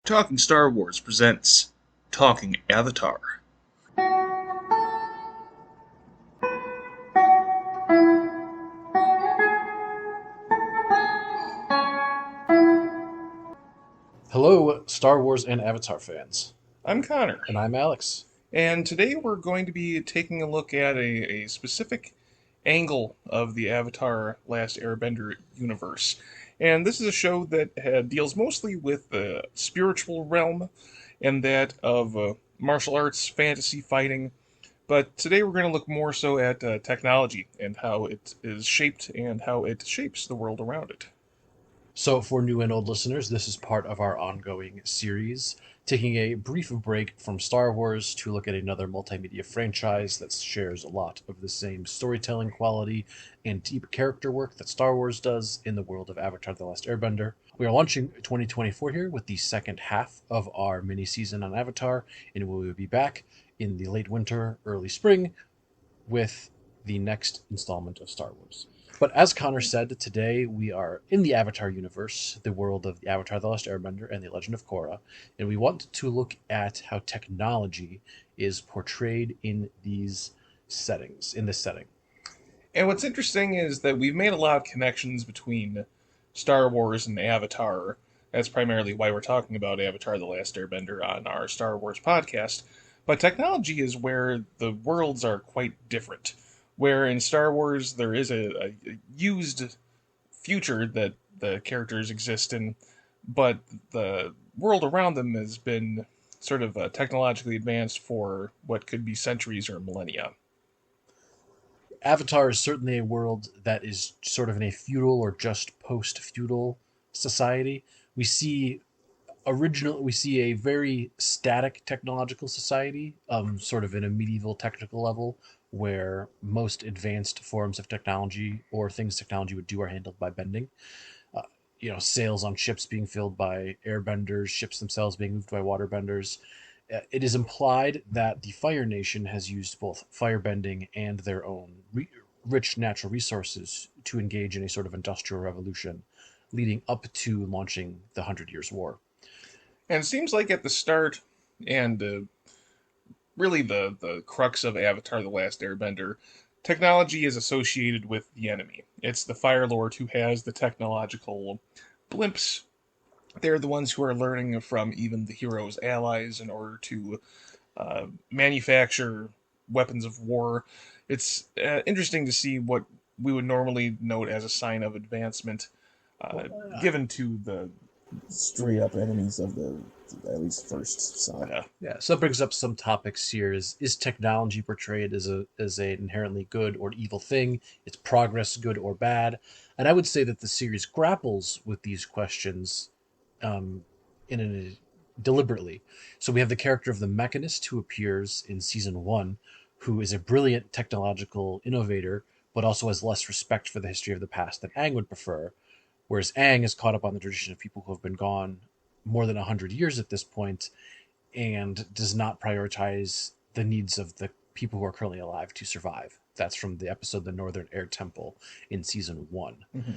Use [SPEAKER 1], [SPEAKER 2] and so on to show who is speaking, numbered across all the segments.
[SPEAKER 1] Talking Star Wars presents Talking Avatar.
[SPEAKER 2] Hello, Star Wars and Avatar fans.
[SPEAKER 1] I'm Connor,
[SPEAKER 2] And I'm Alex.
[SPEAKER 1] and today we're going to be taking a look at a specific angle of the Avatar Last Airbender universe. And this is a show that deals mostly with the spiritual realm and that of martial arts, fantasy, fighting. But today we're going to look more so at technology and how it is shaped and how it shapes the world around it.
[SPEAKER 2] So, for new and old listeners, this is part of our ongoing series, taking a brief break from Star Wars to look at another multimedia franchise that shares a lot of the same storytelling quality and deep character work that Star Wars does in the world of Avatar The Last Airbender. We are launching 2024 here with the second half of our mini season on Avatar, and we will be back in the late winter, early spring with the next installment of Star Wars. But as Connor said, today we are in the Avatar universe, the world of the Avatar The Last Airbender and the Legend of Korra, and we want to look at how technology is portrayed in these settings, in this setting.
[SPEAKER 1] And what's interesting is that we've made a lot of connections between Star Wars and Avatar. That's primarily why we're talking about Avatar The Last Airbender on our Star Wars podcast. But technology is where the worlds are quite different. Where in Star Wars there is a used future that the characters exist in, but the world around them has been sort of technologically advanced for what could be centuries or millennia.
[SPEAKER 2] Avatar is certainly a world that is sort of in a feudal or just post-feudal society. We see we see a very static technological society, sort of in a medieval technical level, where most advanced forms of technology or things technology would do are handled by bending. Uh, sails on ships being filled by airbenders, ships themselves being moved by waterbenders. It is implied that the Fire Nation has used both firebending and their own rich natural resources to engage in a sort of industrial revolution leading up to launching the Hundred Years' War.
[SPEAKER 1] And it seems like at the start, and really the crux of Avatar The Last Airbender, technology is associated with the enemy. It's the Fire Lord who has the technological blimps. They're the ones who are learning from even the hero's allies in order to manufacture weapons of war. It's interesting to see what we would normally note as a sign of advancement given to the
[SPEAKER 3] straight up enemies of the at least first saga.
[SPEAKER 2] Yeah, so it brings up some topics here. Is technology portrayed as an inherently good or evil thing? Is progress good or bad? And I would say that the series grapples with these questions in a deliberately. So we have the character of the Mechanist who appears in season one, who is a brilliant technological innovator, but also has less respect for the history of the past than Aang would prefer. Whereas Aang is caught up on the tradition of people who have been gone more than 100 years at this point and does not prioritize the needs of the people who are currently alive to survive. That's from the episode The Northern Air Temple in season one.
[SPEAKER 1] Mm-hmm.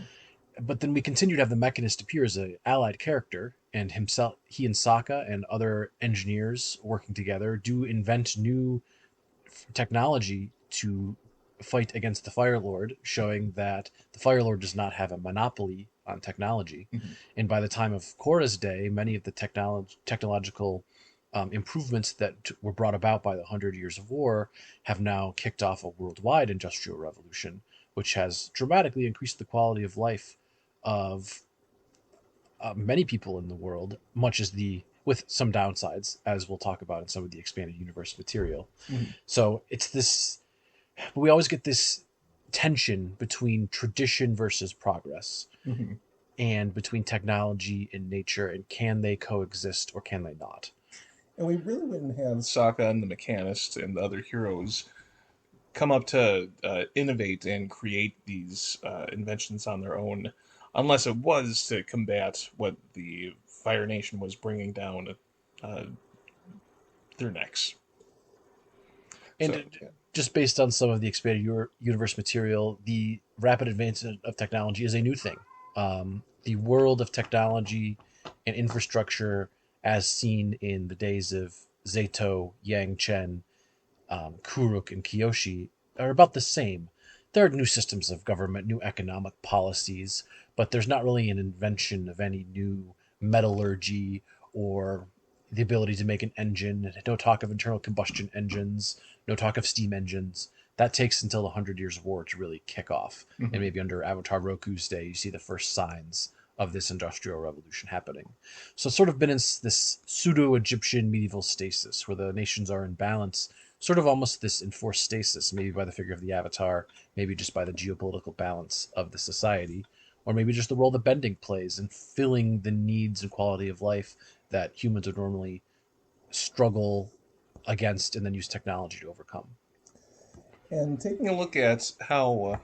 [SPEAKER 2] But then we continue to have the Mechanist appear as an allied character, and he and Sokka and other engineers working together do invent new technology to fight against the Fire Lord, showing that the Fire Lord does not have a monopoly on technology.
[SPEAKER 1] Mm-hmm.
[SPEAKER 2] And by the time of Korra's day, many of the technological improvements that were brought about by the Hundred Years of War have now kicked off a worldwide industrial revolution, which has dramatically increased the quality of life of many people in the world, much as with some downsides, as we'll talk about in some of the expanded universe material.
[SPEAKER 1] Mm-hmm.
[SPEAKER 2] So it's this, but we always get this tension between tradition versus progress,
[SPEAKER 1] Mm-hmm.
[SPEAKER 2] and between technology and nature, and can they coexist or can they not?
[SPEAKER 3] And we really wouldn't have
[SPEAKER 1] Sokka and the Mechanist and the other heroes come up to innovate and create these inventions on their own, unless it was to combat what the Fire Nation was bringing down their necks.
[SPEAKER 2] And
[SPEAKER 1] So,
[SPEAKER 2] just based on some of the expanded universe material, the rapid advancement of technology is a new thing. The world of technology and infrastructure as seen in the days of Zato, Yang Chen, Kuruk, and Kiyoshi, are about the same. There are new systems of government, new economic policies, but there's not really an invention of any new metallurgy or the ability to make an engine. No talk of internal combustion engines, no talk of steam engines. That takes until the Hundred Years of War to really kick off. And
[SPEAKER 1] Hmm.
[SPEAKER 2] maybe under Avatar Roku's day, you see the first signs of this industrial revolution happening. So it's sort of been in this pseudo Egyptian medieval stasis where the nations are in balance, sort of almost this enforced stasis, maybe by the figure of the Avatar, maybe just by the geopolitical balance of the society, or maybe just the role that bending plays in filling the needs and quality of life that humans would normally struggle against and then use technology to overcome.
[SPEAKER 1] And taking a look at how,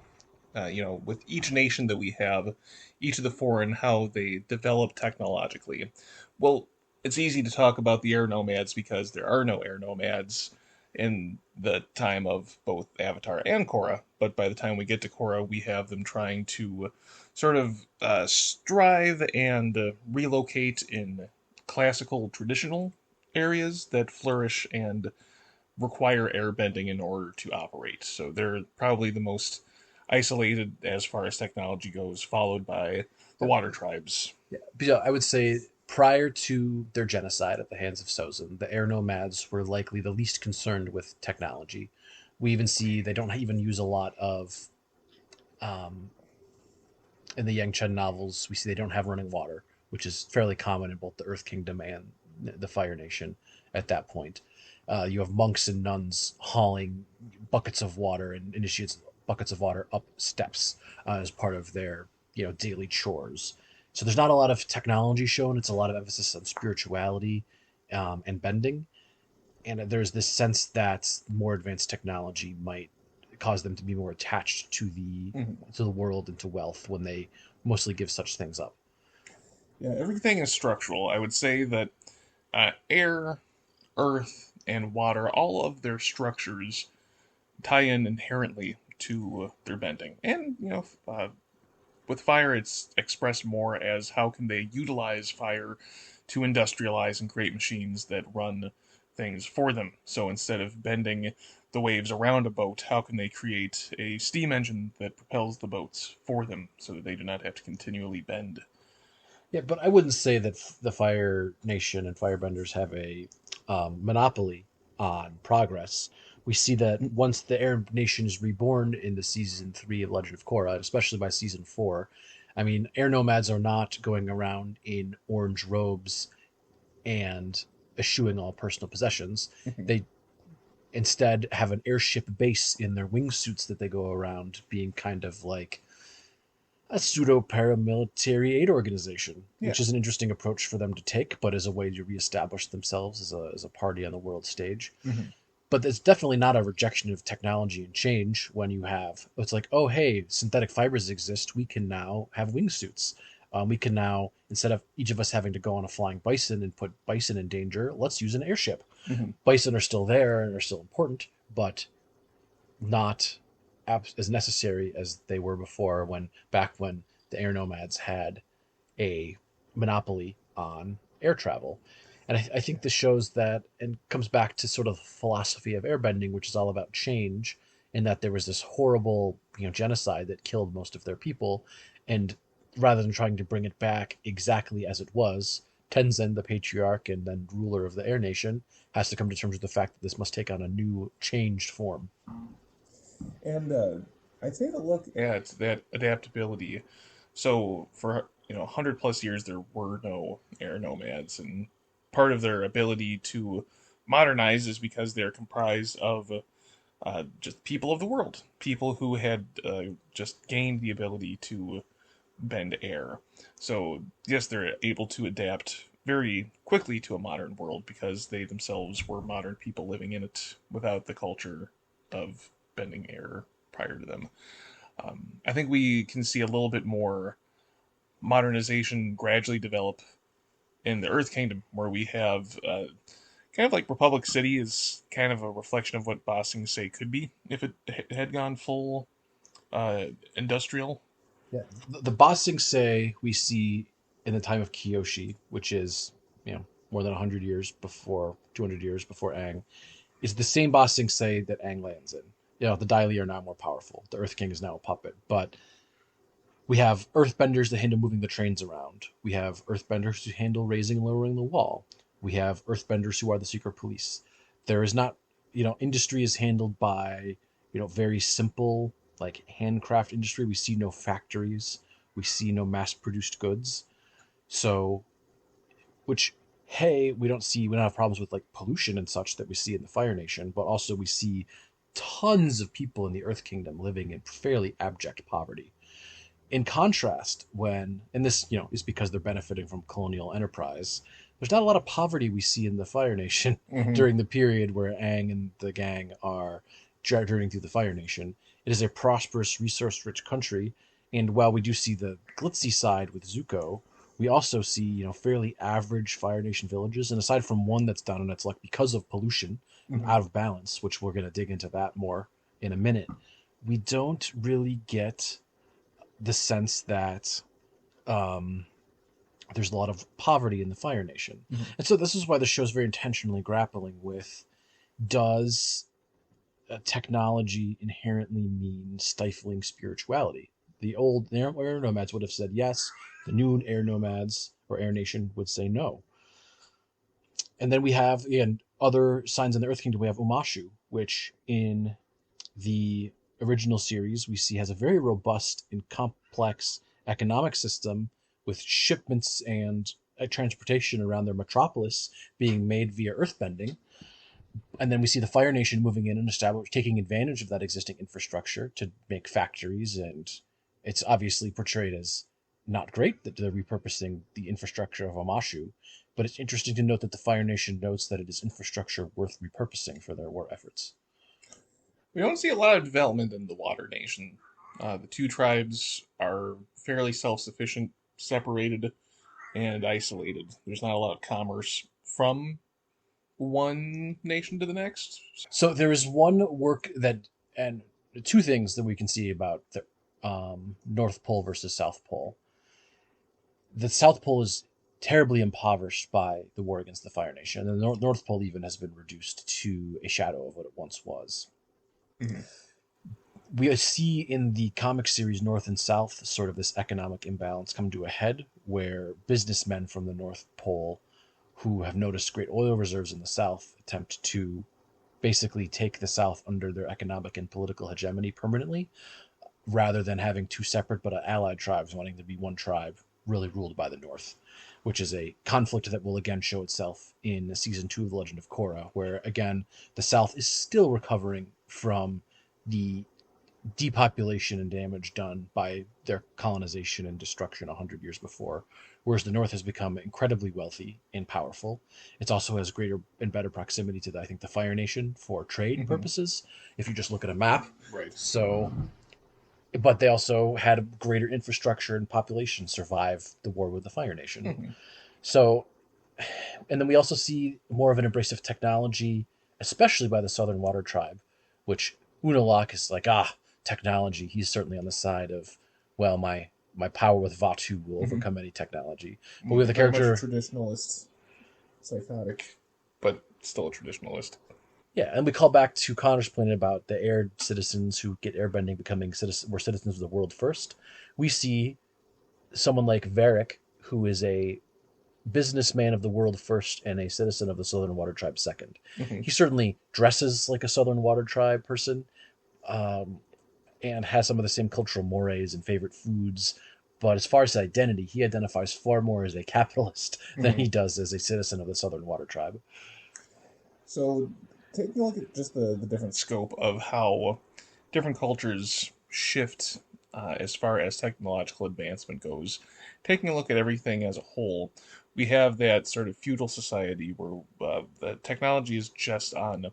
[SPEAKER 1] with each nation that we have, each of the foreign, how they develop technologically. Well, it's easy to talk about the air nomads because there are no air nomads in the time of both Avatar and Korra. But by the time we get to Korra, we have them trying to sort of strive and relocate in classical, traditional areas that flourish and require airbending in order to operate. So they're probably the most isolated as far as technology goes, followed by the water tribes.
[SPEAKER 2] Yeah, but I would say prior to their genocide at the hands of Sozin, the air nomads were likely the least concerned with technology. We even see they don't even use a lot of um, in the Yang Chen novels. We see they don't have running water, which is fairly common in both the Earth Kingdom and the Fire Nation at that point. You have monks and nuns hauling buckets of water and initiates buckets of water up steps as part of their daily chores. So there's not a lot of technology shown. It's a lot of emphasis on spirituality and bending, and there's this sense that more advanced technology might cause them to be more attached
[SPEAKER 1] Mhm.
[SPEAKER 2] to the world and to wealth when they mostly give such things up.
[SPEAKER 1] Yeah, everything is structural. I would say that air, earth, and water, all of their structures tie in inherently to their bending. And, with fire, it's expressed more as how can they utilize fire to industrialize and create machines that run things for them. So instead of bending the waves around a boat, how can they create a steam engine that propels the boats for them so that they do not have to continually bend?
[SPEAKER 2] Yeah, but I wouldn't say that the Fire Nation and Firebenders have a monopoly on progress. We see that once the Air Nation is reborn in the season 3 of Legend of Korra, especially by season 4, I mean, air nomads are not going around in orange robes and eschewing all personal possessions. They instead have an airship base in their wingsuits that they go around being kind of like a pseudo paramilitary aid organization,
[SPEAKER 1] Yeah.
[SPEAKER 2] which is an interesting approach for them to take, but as a way to reestablish themselves as a party on the world stage.
[SPEAKER 1] Hmm.
[SPEAKER 2] But it's definitely not a rejection of technology and change when you have, it's like, oh, hey, synthetic fibers exist. We can now have wingsuits. We can now, instead of each of us having to go on a flying bison and put bison in danger, let's use an airship.
[SPEAKER 1] Hmm.
[SPEAKER 2] Bison are still there and are still important, but not as necessary as they were before when the air nomads had a monopoly on air travel. And I think this shows that and comes back to sort of the philosophy of airbending, which is all about change, in that there was this horrible genocide that killed most of their people, and rather than trying to bring it back exactly as it was, Tenzin, the patriarch and then ruler of the Air Nation, has to come to terms with the fact that this must take on a new, changed form.
[SPEAKER 3] And I take a look.
[SPEAKER 1] Yeah, it's that adaptability. So for 100 plus years there were no air nomads, and part of their ability to modernize is because they're comprised of just people of the world, people who had just gained the ability to bend air. So yes, they're able to adapt very quickly to a modern world because they themselves were modern people living in it without the culture of bending air prior to them. I think we can see a little bit more modernization gradually develop in the Earth Kingdom, where we have kind of like Republic City is kind of a reflection of what Ba Sing Se could be if it had gone full industrial.
[SPEAKER 2] Yeah, the Ba Sing Se we see in the time of Kyoshi, which is, more than 100 years before, 200 years before Aang, is the same Ba Sing Se that Aang lands in. The Dai Li are now more powerful. The Earth King is now a puppet. But we have earthbenders that handle moving the trains around. We have earthbenders who handle raising and lowering the wall. We have earthbenders who are the secret police. There is not, industry is handled by, very simple, like handcraft industry. We see no factories. We see no mass produced goods. So, which, hey, we don't have problems with like pollution and such that we see in the Fire Nation, but also we see tons of people in the Earth Kingdom living in fairly abject poverty. In contrast, and this, is because they're benefiting from colonial enterprise, there's not a lot of poverty we see in the Fire Nation during the period where Aang and the gang are journeying through the Fire Nation. It is a prosperous, resource-rich country, and while we do see the glitzy side with Zuko, we also see, fairly average Fire Nation villages, and aside from one that's down on its luck because of pollution, out of balance, which we're going to dig into that more in a minute, we don't really get the sense that there's a lot of poverty in the Fire Nation. And so this is why the show is very intentionally grappling with, does technology inherently mean stifling spirituality? The old air nomads would have said yes. The new air nomads or Air Nation would say no. And then we have, again, other signs in the Earth Kingdom. We have Umashu, which in the original series we see has a very robust and complex economic system with shipments and transportation around their metropolis being made via earthbending. And then we see the Fire Nation moving in and taking advantage of that existing infrastructure to make factories, and it's obviously portrayed as not great that they're repurposing the infrastructure of Amashu, but it's interesting to note that the Fire Nation notes that it is infrastructure worth repurposing for their war efforts.
[SPEAKER 1] We don't see a lot of development in the Water Nation. The two tribes are fairly self-sufficient, separated, and isolated. There's not a lot of commerce from one nation to the next.
[SPEAKER 2] So there is one work and two things that we can see about the North Pole versus South Pole. The South Pole is terribly impoverished by the war against the Fire Nation, and the North Pole even has been reduced to a shadow of what it once was. We see in the comic series North and South sort of this economic imbalance come to a head, where businessmen from the North Pole who have noticed great oil reserves in the South attempt to basically take the South under their economic and political hegemony permanently, rather than having two separate but allied tribes wanting to be one tribe really ruled by the North, which is a conflict that will again show itself in season 2 of The Legend of Korra, where again the South is still recovering from the depopulation and damage done by their colonization and destruction 100 years before, whereas the North has become incredibly wealthy and powerful. It also has greater and better proximity to, I think, the Fire Nation for trade purposes, if you just look at a map.
[SPEAKER 1] Right.
[SPEAKER 2] So, but they also had greater infrastructure and population survive the war with the Fire Nation. So, and then we also see more of an embrace of technology, especially by the Southern Water Tribe, which Unalaq is like, technology. He's certainly on the side of, well, my power with Vatu will overcome any technology. But we have the character
[SPEAKER 3] much traditionalist, psychotic,
[SPEAKER 1] but still a traditionalist.
[SPEAKER 2] Yeah, and we call back to Connor's point about the air citizens who get airbending becoming citizens of the world first. We see someone like Varric, who is a businessman of the world first and a citizen of the Southern Water Tribe second. He certainly dresses like a Southern Water Tribe person, and has some of the same cultural mores and favorite foods. But as far as his identity, he identifies far more as a capitalist than he does as a citizen of the Southern Water Tribe.
[SPEAKER 3] So, taking a look at just the different
[SPEAKER 1] scope of how different cultures shift as far as technological advancement goes, taking a look at everything as a whole, we have that sort of feudal society where the technology is just on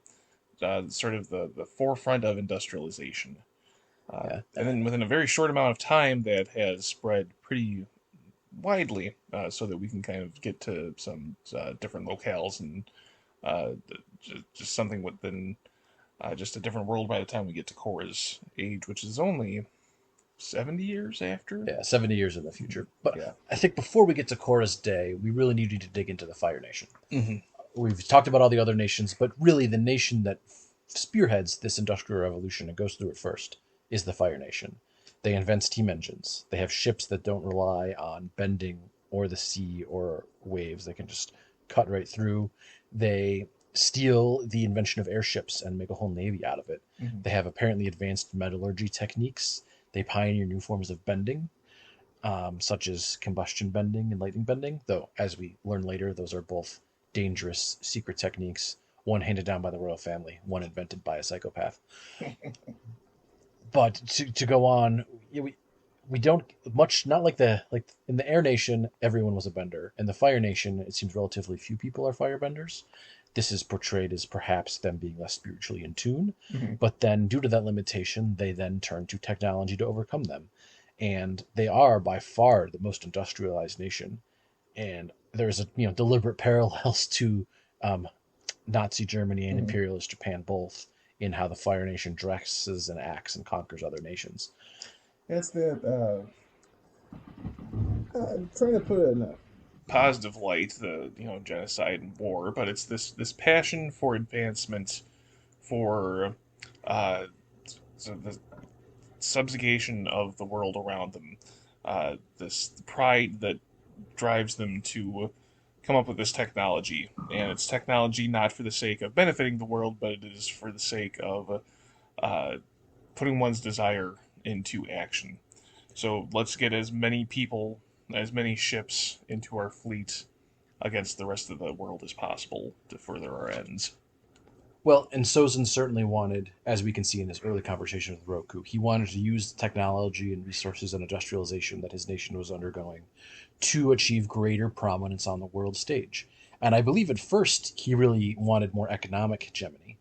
[SPEAKER 1] sort of the forefront of industrialization. And then within a very short amount of time, that has spread pretty widely, so that we can kind of get to some different locales and just something within just a different world by the time we get to Korra's age, which is only 70 years after.
[SPEAKER 2] Yeah, 70 years in the future. But
[SPEAKER 1] Yeah.
[SPEAKER 2] I think before we get to Korra's day, we really need to dig into the Fire Nation.
[SPEAKER 1] Mm-hmm.
[SPEAKER 2] We've talked about all the other nations, but really the nation that spearheads this industrial revolution and goes through it first is the Fire Nation. They invent steam engines. They have ships that don't rely on bending or the sea or waves. They can just cut right through. They steal the invention of airships and make a whole navy out of it.
[SPEAKER 1] Mm-hmm.
[SPEAKER 2] They have apparently advanced metallurgy techniques. They pioneer new forms of bending, such as combustion bending and lightning bending, though, as we learn later, those are both dangerous secret techniques, one handed down by the royal family, one invented by a psychopath. But to go on, we don't much, not like in the Air Nation, everyone was a bender. In the Fire Nation, it seems relatively few people are firebenders. This is portrayed as perhaps them being less spiritually in tune,
[SPEAKER 1] Mm-hmm.
[SPEAKER 2] but then due to that limitation, they then turn to technology to overcome them. And they are by far the most industrialized nation. And there's deliberate parallels to Nazi Germany and
[SPEAKER 3] Mhm.
[SPEAKER 2] imperialist Japan both in how the Fire Nation dresses and acts and conquers other nations.
[SPEAKER 3] It's that I'm trying to put it in a
[SPEAKER 1] Positive light, the genocide and war, but it's this passion for advancement, for uh, the subjugation of the world around them, this pride that drives them to come up with this technology, and it's technology not for the sake of benefiting the world, but it is for the sake of uh, putting one's desire into action. So let's get as many people, as many ships into our fleet against the rest of the world as possible to further our ends.
[SPEAKER 2] Well, and Sozin certainly wanted, as we can see in his early conversation with Roku, he wanted to use the technology and resources and industrialization that his nation was undergoing to achieve greater prominence on the world stage. And I believe at first he really wanted more economic hegemony,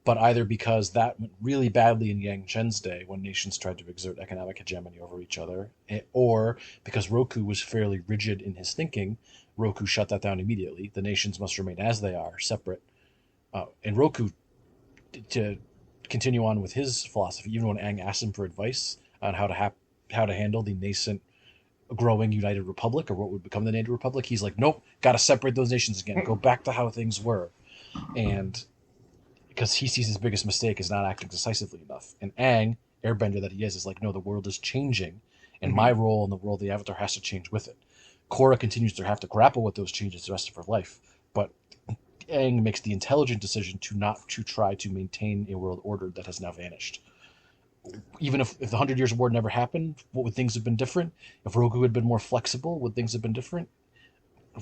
[SPEAKER 2] but either because that went really badly in Yang Chen's day when nations tried to exert economic hegemony over each other, or because Roku was fairly rigid in his thinking, Roku shut that down immediately. The nations must remain as they are, separate. And Roku, to continue on with his philosophy, even when Aang asked him for advice on how to handle the nascent, growing United Republic, or what would become the United Republic, he's like, nope, got to separate those nations again. Go back to how things were. And because he sees his biggest mistake is not acting decisively enough. And Aang, Airbender that he is like, no, the world is changing, and
[SPEAKER 1] Mhm.
[SPEAKER 2] my role in the world, the Avatar, has to change with it. Korra continues to have to grapple with those changes the rest of her life, but Aang makes the intelligent decision to not to try to maintain a world order that has now vanished. Even if the 100 Years of War never happened, what would things have been different? If Roku had been more flexible, would things have been different?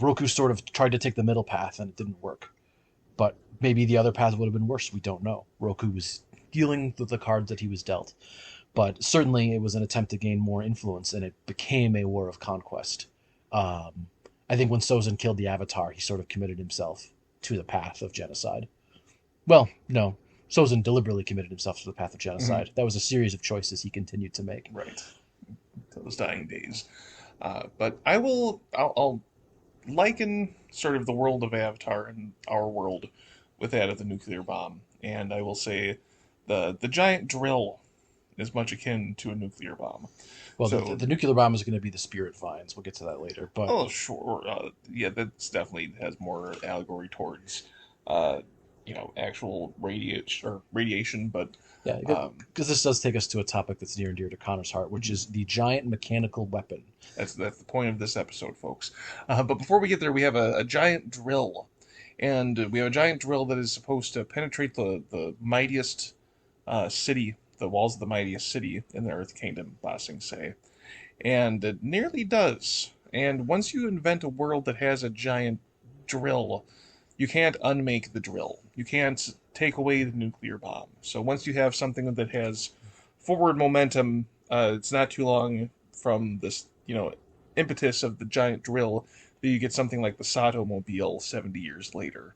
[SPEAKER 2] Roku sort of tried to take the middle path and it didn't work. But maybe the other path would have been worse. We don't know. Roku was dealing with the cards that he was dealt. But certainly it was an attempt to gain more influence, and it became a war of conquest. I think when Sozin killed the Avatar, he sort of committed himself to the path of genocide. Well, no. Sozin deliberately committed himself to the path of genocide. That was a series of choices he continued to make.
[SPEAKER 1] Right. Until his dying days. But I'll liken sort of the world of Avatar and our world with that of the nuclear bomb. And I will say the giant drill is much akin to a nuclear bomb.
[SPEAKER 2] Well,
[SPEAKER 1] So,
[SPEAKER 2] the nuclear bomb is going to be the spirit vines. We'll get to that later. But
[SPEAKER 1] oh, sure. Yeah, that's definitely has more allegory towards, uh, actual radiation, but
[SPEAKER 2] yeah,
[SPEAKER 1] um,
[SPEAKER 2] because this does take us to a topic that's near and dear to Connor's heart, which is the giant mechanical weapon.
[SPEAKER 1] that's the point of this episode, folks. But before we get there, we have a giant drill, and we have a giant drill that is supposed to penetrate the mightiest city, the walls of the mightiest city in the Earth Kingdom, Ba Sing Se, and it nearly does. And once you invent a world that has a giant drill, you can't unmake the drill. You can't take away the nuclear bomb. So once you have something that has forward momentum, it's not too long from this, impetus of the giant drill that you get something like the Sato Mobile 70 years later.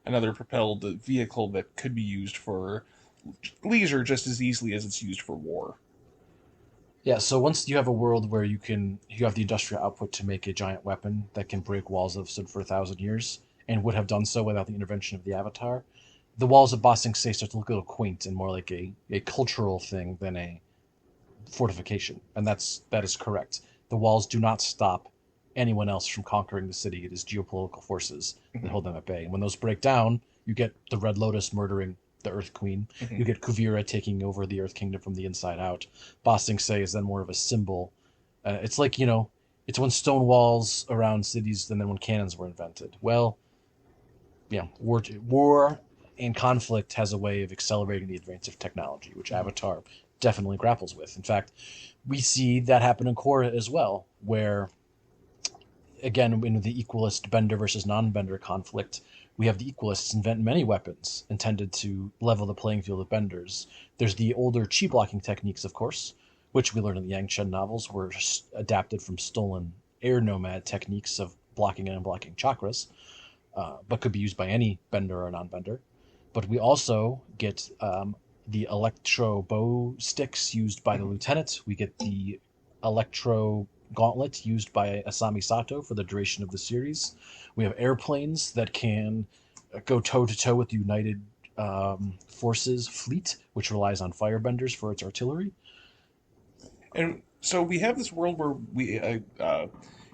[SPEAKER 1] Another propelled vehicle that could be used for leisure just as easily as it's used for war.
[SPEAKER 2] Yeah, so once you have a world where you have the industrial output to make a giant weapon that can break walls that have stood for 1,000 years and would have done so without the intervention of the Avatar, the walls of Ba Sing Se start to look a little quaint and more like a cultural thing than a fortification, and that is correct. The walls do not stop anyone else from conquering the city. It is geopolitical forces that
[SPEAKER 1] Hmm.
[SPEAKER 2] hold them at bay. And when those break down, you get the Red Lotus murdering the Earth Queen.
[SPEAKER 1] Hmm.
[SPEAKER 2] You get Kuvira taking over the Earth Kingdom from the inside out. Ba Sing Se is then more of a symbol. It's like, it's when stone walls around cities and then when cannons were invented. Well, war and conflict has a way of accelerating the advance of technology, which
[SPEAKER 1] Hmm.
[SPEAKER 2] Avatar definitely grapples with. In fact, we see that happen in Korra as well, where again in the equalist bender versus non-bender conflict, we have the equalists invent many weapons intended to level the playing field of benders. There's the older chi blocking techniques, of course, which we learn in the Yang Chen novels were adapted from stolen air nomad techniques of blocking and unblocking chakras, but could be used by any bender or non-bender. But we also get the electro bow sticks used by the
[SPEAKER 1] Hmm.
[SPEAKER 2] lieutenant. We get the electro gauntlet used by Asami Sato for the duration of the series. We have airplanes that can go toe to toe with the United Forces fleet, which relies on firebenders for its artillery.
[SPEAKER 1] And so we have this world where we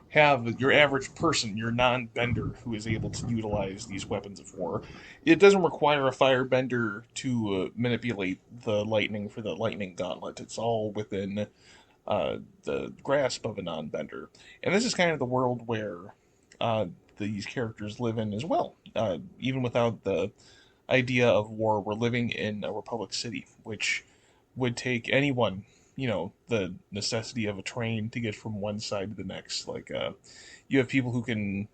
[SPEAKER 1] have your average person, your non-bender, who is able to utilize these weapons of war. It doesn't require a firebender to manipulate the lightning for the lightning gauntlet. It's all within the grasp of a non-bender. And this is kind of the world where uh, these characters live in as well. Even without the idea of war, we're living in a republic city, which would take anyone, the necessity of a train to get from one side to the next. Like, you have people who can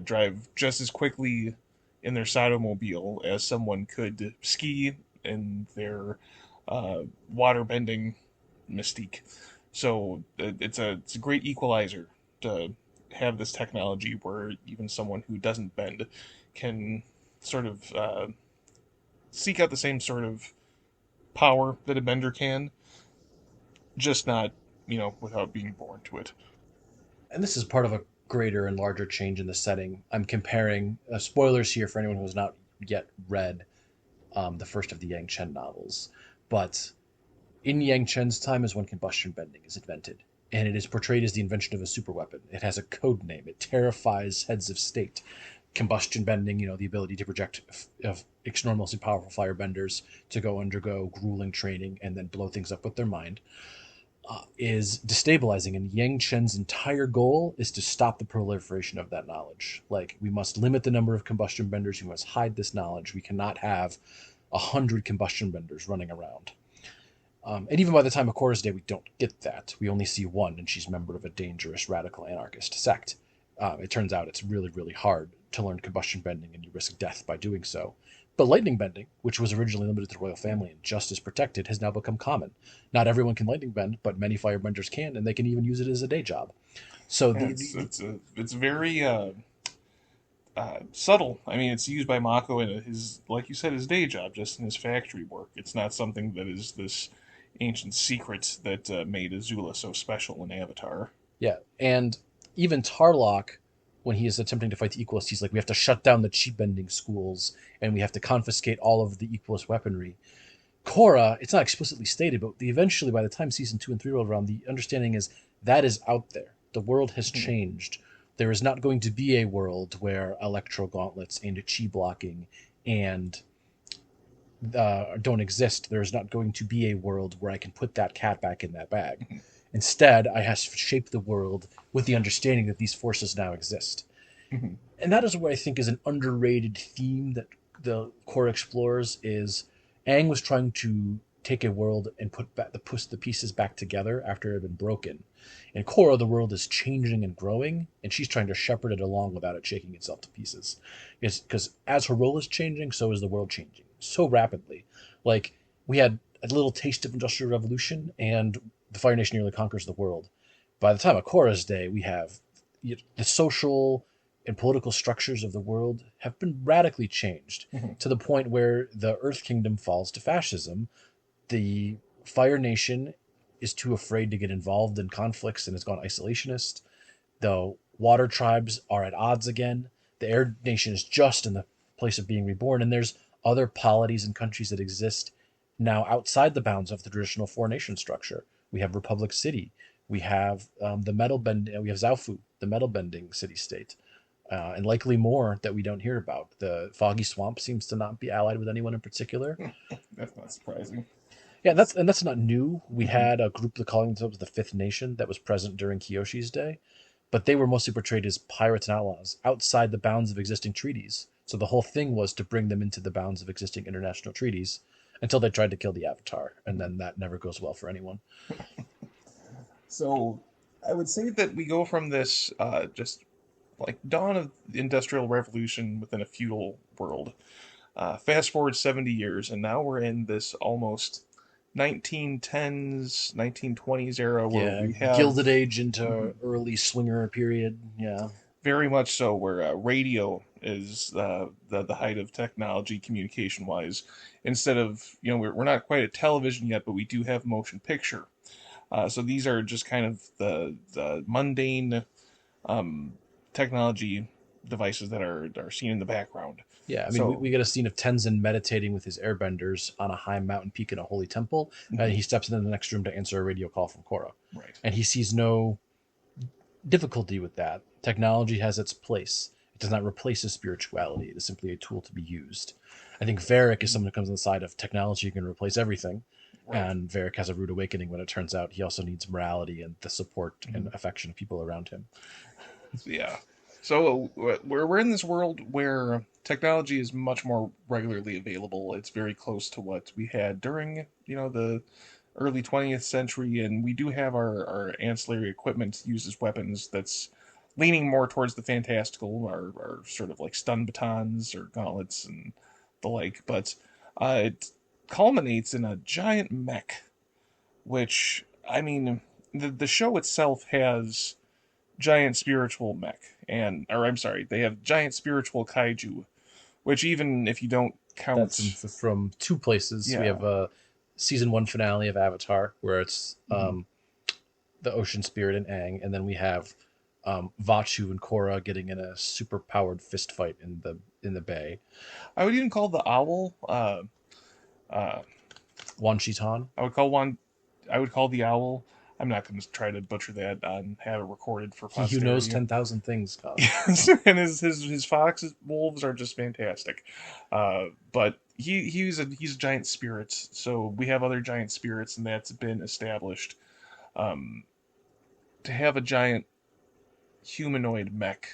[SPEAKER 1] drive just as quickly in their Cytomobile as someone could ski in their water bending mystique. So it's a great equalizer to have this technology where even someone who doesn't bend can sort of seek out the same sort of power that a bender can, just not without being born to it.
[SPEAKER 2] And this is part of a greater and larger change in the setting. I'm comparing spoilers here for anyone who has not yet read the first of the Yang Chen novels, but in Yang Chen's time is when combustion bending is invented, and it is portrayed as the invention of a superweapon. It has a code name. It terrifies heads of state. Combustion bending, the ability to project enormously powerful firebenders to go undergo grueling training and then blow things up with their mind, is destabilizing. And Yang Chen's entire goal is to stop the proliferation of that knowledge. Like, we must limit the number of combustion benders. We must hide this knowledge. We cannot have 100 combustion benders running around. And even by the time of Korra's Day, we don't get that. We only see one, and she's a member of a dangerous radical anarchist sect. It turns out it's really, really hard to learn combustion bending, and you risk death by doing so. But lightning bending, which was originally limited to the royal family and just as protected, has now become common. Not everyone can lightning bend, but many firebenders can, and they can even use it as a day job. So
[SPEAKER 1] Yeah, it's very subtle. I mean, it's used by Mako in his, like you said, his day job, just in his factory work. It's not something that is this ancient secret that made Azula so special in Avatar.
[SPEAKER 2] yeah, and even Tarlok, when he is attempting to fight the Equalists, he's like, we have to shut down the chi bending schools, and we have to confiscate all of the Equalist weaponry. Korra, it's not explicitly stated, but eventually, by the time season 2 and 3 roll around, the understanding is that is out there. The world has
[SPEAKER 1] Mhm.
[SPEAKER 2] changed. There is not going to be a world where electro gauntlets and chi blocking and don't exist. There is not going to be a world where I can put that cat back in that bag.
[SPEAKER 1] Mhm.
[SPEAKER 2] Instead, I have to shape the world with the understanding that these forces now exist.
[SPEAKER 1] Mhm.
[SPEAKER 2] And that is what I think is an underrated theme that the core explores is Aang was trying to take a world and push the pieces back together after it had been broken. In Korra, the world is changing and growing, and she's trying to shepherd it along without it shaking itself to pieces. It's because as her role is changing, so is the world changing so rapidly. Like, we had a little taste of Industrial Revolution, and the Fire Nation nearly conquers the world. By the time of Korra's day, we have the social and political structures of the world have been radically changed
[SPEAKER 1] Mhm.
[SPEAKER 2] to the point where the Earth Kingdom falls to fascism. The Fire Nation is too afraid to get involved in conflicts and has gone isolationist. The Water Tribes are at odds again. The Air Nation is just in the place of being reborn, and there's other polities and countries that exist now outside the bounds of the traditional four nation structure. We have Republic City. We have the metal bend. We have Zaofu, the metal bending city state, and likely more that we don't hear about. The Foggy Swamp seems to not be allied with anyone in particular.
[SPEAKER 1] That's not surprising.
[SPEAKER 2] Yeah, that's not new. We
[SPEAKER 1] Mhm.
[SPEAKER 2] had a group that calling themselves the Fifth Nation that was present during Kiyoshi's day, but they were mostly portrayed as pirates and outlaws outside the bounds of existing treaties. So the whole thing was to bring them into the bounds of existing international treaties until they tried to kill the Avatar, and then that never goes well for anyone.
[SPEAKER 1] So I would say that we go from this just like dawn of the Industrial Revolution within a feudal world. Fast forward 70 years, and now we're in this almost 1910s, 1920s era where
[SPEAKER 2] Yeah,
[SPEAKER 1] we have
[SPEAKER 2] Gilded Age
[SPEAKER 1] Mhm.
[SPEAKER 2] into early Swinger period. Yeah,
[SPEAKER 1] very much so where radio is the height of technology communication wise. Instead of, we're not quite at television yet, but we do have motion picture. So these are just kind of the mundane um, technology devices that are seen in the background.
[SPEAKER 2] yeah. I mean,
[SPEAKER 1] So,
[SPEAKER 2] we get a scene of Tenzin meditating with his airbenders on a high mountain peak in a holy temple, and
[SPEAKER 1] mhm,
[SPEAKER 2] he steps into the next room to answer a radio call from Korra,
[SPEAKER 1] right.
[SPEAKER 2] and he sees no difficulty with that. Technology has its place. It does not replace his spirituality. It is simply a tool to be used. I think Varric is someone who comes on the side of technology can replace everything.
[SPEAKER 1] Right.
[SPEAKER 2] And Varric has a rude awakening when it turns out he also needs morality and the support and
[SPEAKER 1] Mhm.
[SPEAKER 2] affection of people around him.
[SPEAKER 1] Yeah. So we're in this world where technology is much more regularly available. It's very close to what we had during, the early 20th century, and we do have our ancillary equipment used as weapons that's leaning more towards the fantastical, our sort of like stun batons or gauntlets and the like. But it culminates in a giant mech, which, I mean, the show itself has giant spiritual mech, or I'm sorry, they have giant spiritual kaiju, which even if you don't
[SPEAKER 2] That's
[SPEAKER 1] count,
[SPEAKER 2] from two places. We
[SPEAKER 1] yeah,
[SPEAKER 2] have a season one finale of Avatar where it's
[SPEAKER 1] mhm.
[SPEAKER 2] the ocean spirit and Aang, and then we have Vachu and Korra getting in a super powered fist fight in the bay.
[SPEAKER 1] I would even call the owl. Uh,
[SPEAKER 2] Wan Shitan.
[SPEAKER 1] I would call one. I would call the owl. I'm not going to try to butcher that and have it recorded for
[SPEAKER 2] He who knows
[SPEAKER 1] posterity.
[SPEAKER 2] 10,000 things, Cos.
[SPEAKER 1] Yes, and his foxes wolves are just fantastic. But he's a giant spirit, so we have other giant spirits, and that's been established. Um, to have a giant humanoid mech,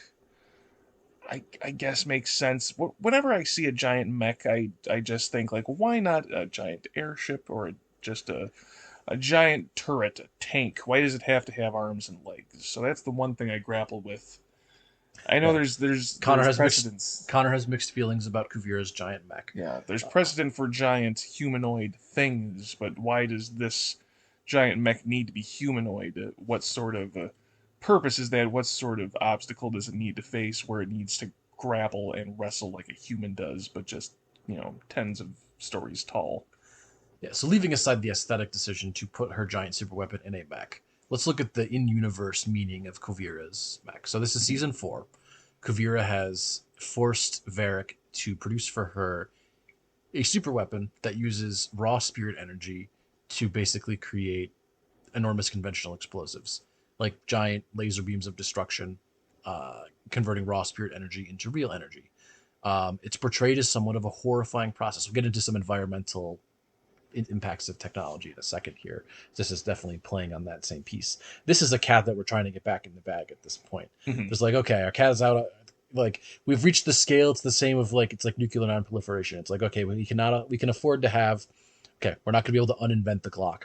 [SPEAKER 1] I guess makes sense. Whenever I see a giant mech, I just think like, why not a giant airship or just a giant turret, a tank? Why does it have to have arms and legs? So that's the one thing I grapple with. I know
[SPEAKER 2] Yeah.
[SPEAKER 1] there's precedence.
[SPEAKER 2] Connor has mixed feelings about Kuvira's giant mech.
[SPEAKER 1] Yeah, there's precedent for giant humanoid things, but why does this giant mech need to be humanoid? What sort of purpose is that? What sort of obstacle does it need to face where it needs to grapple and wrestle like a human does, but just, tens of stories tall?
[SPEAKER 2] Yeah, so leaving aside the aesthetic decision to put her giant super weapon in a mech, let's look at the in-universe meaning of Kuvira's mech. So this is
[SPEAKER 1] Mhm.
[SPEAKER 2] season 4. Kuvira has forced Varric to produce for her a super weapon that uses raw spirit energy to basically create enormous conventional explosives, like giant laser beams of destruction, converting raw spirit energy into real energy. It's portrayed as somewhat of a horrifying process. We'll get into some environmental impacts of technology in a second here. This is definitely playing on that same piece. This is a cat that we're trying to get back in the bag at this point.
[SPEAKER 1] Mhm.
[SPEAKER 2] There's like, okay, our cat is out. Like we've reached the scale. It's the same of like it's like nuclear non-proliferation. It's like okay, we can afford to have. Okay, we're not going to be able to uninvent the Glock,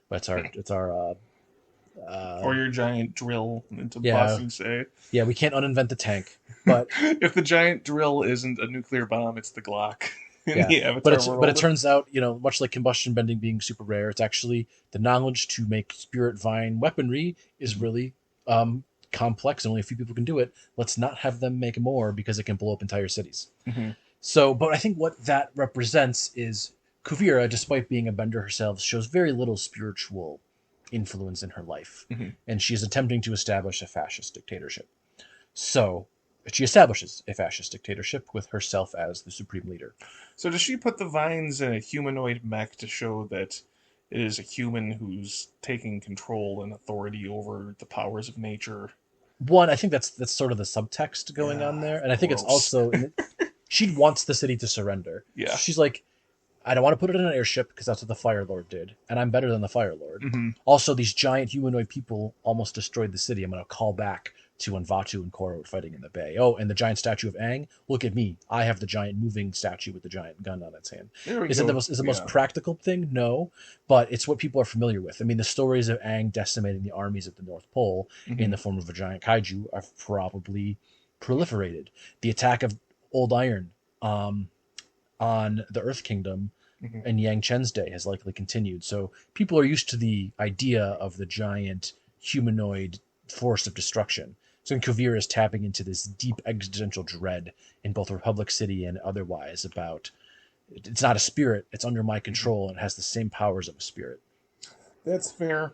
[SPEAKER 2] but it's our
[SPEAKER 1] Or your giant drill into
[SPEAKER 2] yeah,
[SPEAKER 1] busting say.
[SPEAKER 2] yeah. We can't uninvent the tank, but
[SPEAKER 1] If the giant drill isn't a nuclear bomb, it's the Glock in
[SPEAKER 2] yeah,
[SPEAKER 1] the Avatar
[SPEAKER 2] but it
[SPEAKER 1] world.
[SPEAKER 2] turns out, much like combustion bending being super rare, it's actually the knowledge to make spirit vine weaponry is
[SPEAKER 1] Mhm.
[SPEAKER 2] really complex, and only a few people can do it. Let's not have them make more because it can blow up entire cities.
[SPEAKER 1] Mhm.
[SPEAKER 2] So, but I think what that represents is Kuvira, despite being a bender herself, shows very little spiritual influence in her life,
[SPEAKER 1] Mhm.
[SPEAKER 2] and she is attempting to establish a fascist dictatorship. So she establishes a fascist dictatorship with herself as the supreme leader.
[SPEAKER 1] So does she put the vines in a humanoid mech to show that it is a human who's taking control and authority over the powers of nature.
[SPEAKER 2] One, I think that's sort of the subtext going on
[SPEAKER 1] Yeah,
[SPEAKER 2] there, and I think it's
[SPEAKER 1] gross.
[SPEAKER 2] also she wants the city to surrender.
[SPEAKER 1] Yeah.
[SPEAKER 2] She's like, I don't want to put it in an airship because that's what the Fire Lord did, and I'm better than the Fire Lord.
[SPEAKER 1] Hmm.
[SPEAKER 2] Also, these giant humanoid people almost destroyed the city. I'm going to call back to when Vatu and Korra were fighting in the bay. Oh, and the giant statue of Aang. Look at me. I have the giant moving statue with the giant gun on its hand.
[SPEAKER 1] There we
[SPEAKER 2] Is it the
[SPEAKER 1] go.
[SPEAKER 2] most
[SPEAKER 1] Yeah.
[SPEAKER 2] practical thing? No, but it's what people are familiar with. I mean, the stories of Aang decimating the armies at the North Pole in
[SPEAKER 1] Hmm.
[SPEAKER 2] the form of a giant kaiju are probably proliferated. The attack of Old Iron on the Earth Kingdom
[SPEAKER 1] Hmm.
[SPEAKER 2] and Yang Chen's day has likely continued. So people are used to the idea of the giant humanoid force of destruction. So Kuvira is tapping into this deep existential dread in both Republic City and otherwise about it's not a spirit, it's under my control and has the same powers of a spirit.
[SPEAKER 1] That's fair.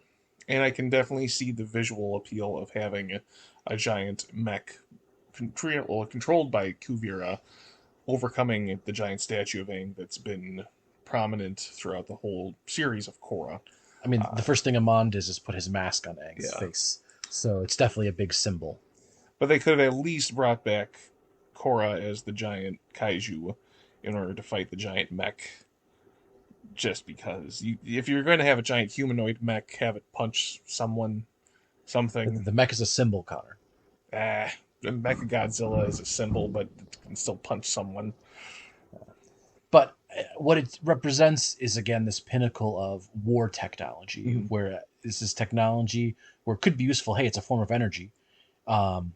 [SPEAKER 1] And I can definitely see the visual appeal of having a giant mech controlled by Kuvira overcoming the giant statue of Aang that's been prominent throughout the whole series of Korra.
[SPEAKER 2] I mean, the
[SPEAKER 1] Uh,
[SPEAKER 2] first thing Amon does is put his mask on Aang's
[SPEAKER 1] yeah.
[SPEAKER 2] face. So it's definitely a big symbol.
[SPEAKER 1] But they could have at least brought back Korra as the giant kaiju in order to fight the giant mech. Just because, if you're going to have a giant humanoid mech, have it punch someone, something.
[SPEAKER 2] The mech is a symbol, Connor.
[SPEAKER 1] Ah, Mecha Godzilla is a symbol, but it can still punch someone.
[SPEAKER 2] But what it represents is again this pinnacle of war technology,
[SPEAKER 1] Mhm.
[SPEAKER 2] where this is technology where it could be useful. Hey, it's a form of energy, um,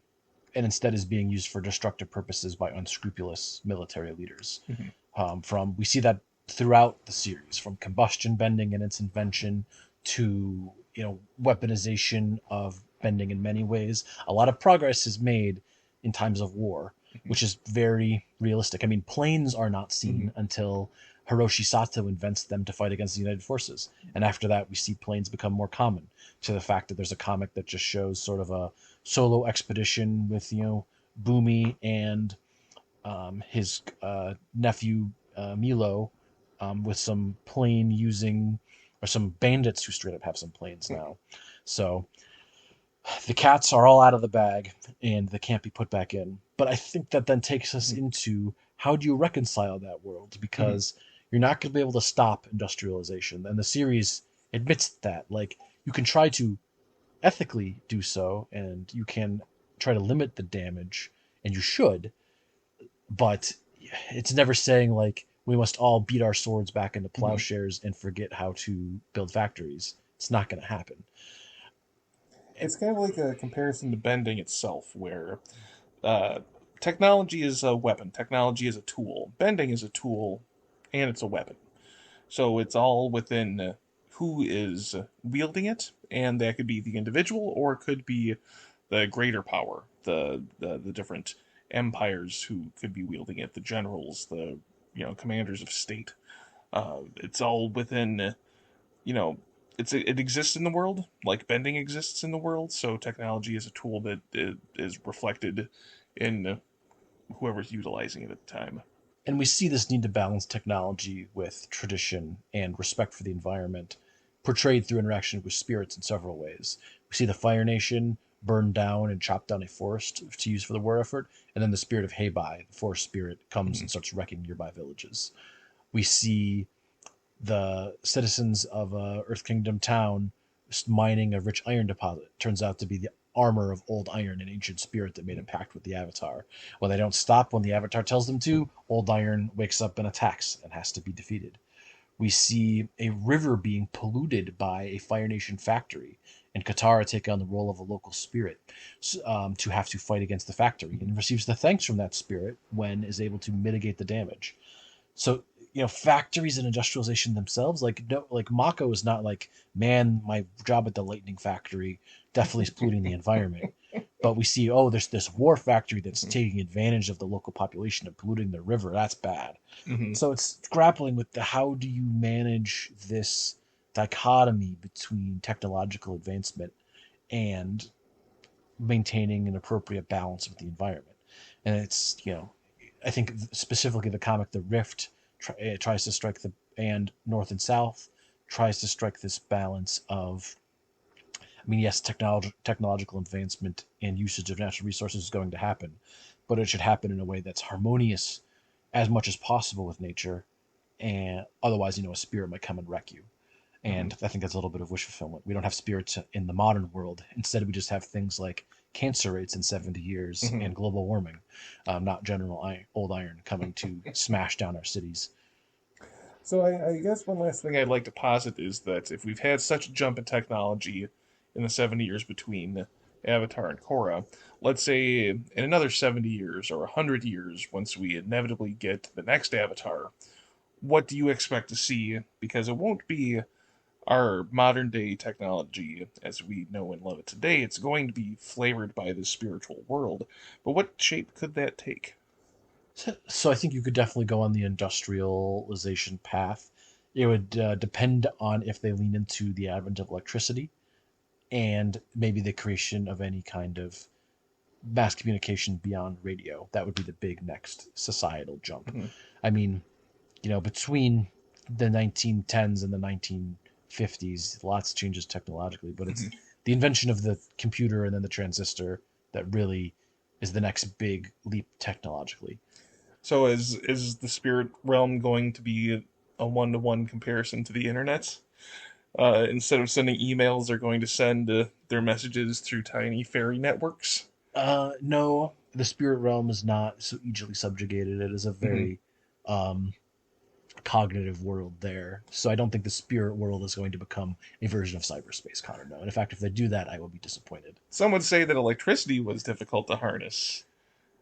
[SPEAKER 2] and instead is being used for destructive purposes by unscrupulous military leaders.
[SPEAKER 1] Mhm.
[SPEAKER 2] From we see that throughout the series, from combustion bending and its invention to weaponization of bending in many ways. A lot of progress is made in times of war,
[SPEAKER 1] Mhm.
[SPEAKER 2] which is very realistic. I mean, planes are not
[SPEAKER 1] Mhm.
[SPEAKER 2] seen until Hiroshi Sato invents them to fight against the United Forces. And after that, we see planes become more common, to the fact that there's a comic that just shows sort of a solo expedition with, Boomy and his nephew Milo with some plane using, or some bandits who straight up have some planes now. So the cats are all out of the bag and they can't be put back in. But I think that then takes us
[SPEAKER 1] Mhm.
[SPEAKER 2] into how do you reconcile that world?
[SPEAKER 1] Mhm.
[SPEAKER 2] Because you're not going to be able to stop industrialization. And the series admits that. Like, you can try to ethically do so and you can try to limit the damage, and you should, but it's never saying like we must all beat our swords back into
[SPEAKER 1] Mhm.
[SPEAKER 2] plowshares and forget how to build factories. It's not going to happen.
[SPEAKER 1] It's kind of like a comparison to bending itself, where uh, technology is a weapon, technology is a tool, bending is a tool, and it's a weapon. So it's all within who is wielding it, and that could be the individual, or it could be the greater power, the different empires who could be wielding it, the generals, the commanders of state. It's all within you know it exists in the world, like bending exists in the world. So technology is a tool that is reflected in whoever's utilizing it at the time.
[SPEAKER 2] And we see this need to balance technology with tradition and respect for the environment, portrayed through interaction with spirits in several ways. We see the Fire Nation burn down and chop down a forest to use for the war effort, and then the spirit of Heibai, the forest spirit, comes
[SPEAKER 1] Mhm.
[SPEAKER 2] and starts wrecking nearby villages. We see the citizens of a Earth Kingdom town mining a rich iron deposit. Turns out to be the armor of old iron, an ancient spirit that made a pact with the Avatar. When they don't stop when the Avatar tells them to, old iron wakes up and attacks and has to be defeated. We see a river being polluted by a Fire Nation factory, and Katara take on the role of a local spirit to have to fight against the factory, and receives the thanks from that spirit when is able to mitigate the damage. So factories and industrialization themselves, like, no, like Mako is not like, man, my job at the lightning factory definitely is polluting the environment. But we see, oh, there's this war factory that's
[SPEAKER 1] Mhm.
[SPEAKER 2] taking advantage of the local population and polluting the river. That's bad.
[SPEAKER 1] Mhm.
[SPEAKER 2] So it's grappling with the how do you manage this dichotomy between technological advancement and maintaining an appropriate balance with the environment. And it's, I think specifically the comic The Rift tries to strike the and North and South tries to strike this balance of, I mean, yes, technological advancement and usage of natural resources is going to happen, but it should happen in a way that's harmonious as much as possible with nature, and otherwise, a spirit might come and wreck you.
[SPEAKER 1] Mhm.
[SPEAKER 2] And I think that's a little bit of wish fulfillment. We don't have spirits in the modern world. Instead, we just have things like cancer rates in 70 years
[SPEAKER 1] Mhm.
[SPEAKER 2] and global warming, not general old iron coming to smash down our cities.
[SPEAKER 1] So I guess one last thing I'd like to posit is that if we've had such a jump in technology in the 70 years between Avatar and Korra, let's say in another 70 years or 100 years, once we inevitably get the next Avatar, what do you expect to see? Because it won't be our modern day technology as we know and love it today. It's going to be flavored by the spiritual world. But what shape could that take?
[SPEAKER 2] So I think you could definitely go on the industrialization path. It would depend on if they lean into the advent of electricity and maybe the creation of any kind of mass communication beyond radio. That would be the big next societal jump.
[SPEAKER 1] Mhm.
[SPEAKER 2] I mean, between the 1910s and the 1950s, lots of changes technologically, but it's
[SPEAKER 1] Mhm.
[SPEAKER 2] the invention of the computer and then the transistor that really is the next big leap technologically.
[SPEAKER 1] So is the spirit realm going to be a one-to-one comparison to the internet? Instead of sending emails, they're going to send their messages through tiny fairy networks.
[SPEAKER 2] No, the spirit realm is not so easily subjugated. It is a
[SPEAKER 1] Hmm.
[SPEAKER 2] very um, cognitive world there. So I don't think the spirit world is going to become a version of cyberspace, Connor. No. And in fact, if they do that, I will be disappointed.
[SPEAKER 1] Some would say that electricity was difficult to harness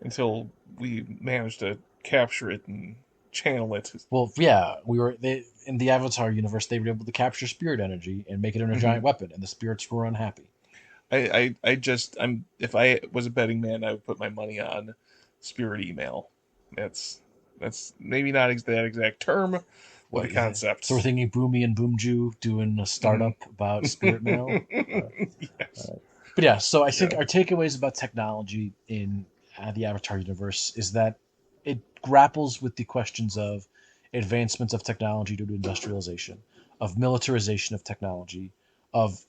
[SPEAKER 1] until we managed to capture it and channel it.
[SPEAKER 2] Well, yeah, in the Avatar universe. They were able to capture spirit energy and make it into a
[SPEAKER 1] Hmm.
[SPEAKER 2] giant weapon, and the spirits were unhappy.
[SPEAKER 1] I'm if I was a betting man, I would put my money on spirit email. That's that's maybe not that exact term, but the
[SPEAKER 2] What? So we're
[SPEAKER 1] concept.
[SPEAKER 2] thinking Boomy and Boomju doing a
[SPEAKER 1] Hmm.
[SPEAKER 2] startup about spirit mail. Uh,
[SPEAKER 1] Yes.
[SPEAKER 2] but yeah, so I think
[SPEAKER 1] Yeah.
[SPEAKER 2] our takeaways about technology in the Avatar universe is that it grapples with the questions of advancements of technology due to industrialization, of militarization of technology, of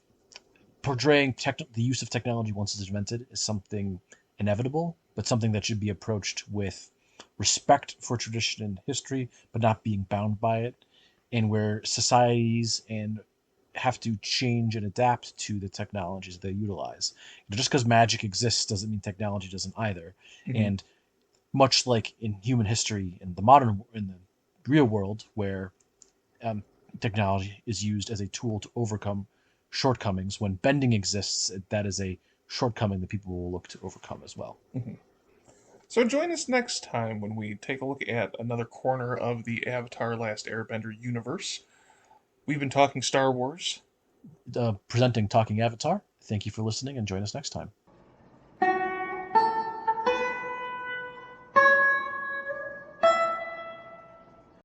[SPEAKER 2] portraying the use of technology once it's invented as something inevitable, but something that should be approached with respect for tradition and history, but not being bound by it, and where societies and have to change and adapt to the technologies they utilize. Just because magic exists doesn't mean technology doesn't either.
[SPEAKER 1] Hmm.
[SPEAKER 2] And much like in human history, in the real world, where um, technology is used as a tool to overcome shortcomings. When bending exists, that is a shortcoming that people will look to overcome as well.
[SPEAKER 1] Hmm. So join us next time when we take a look at another corner of the Avatar Last Airbender universe. We've been talking Star Wars.
[SPEAKER 2] Presenting Talking Avatar. Thank you for listening and join us next time.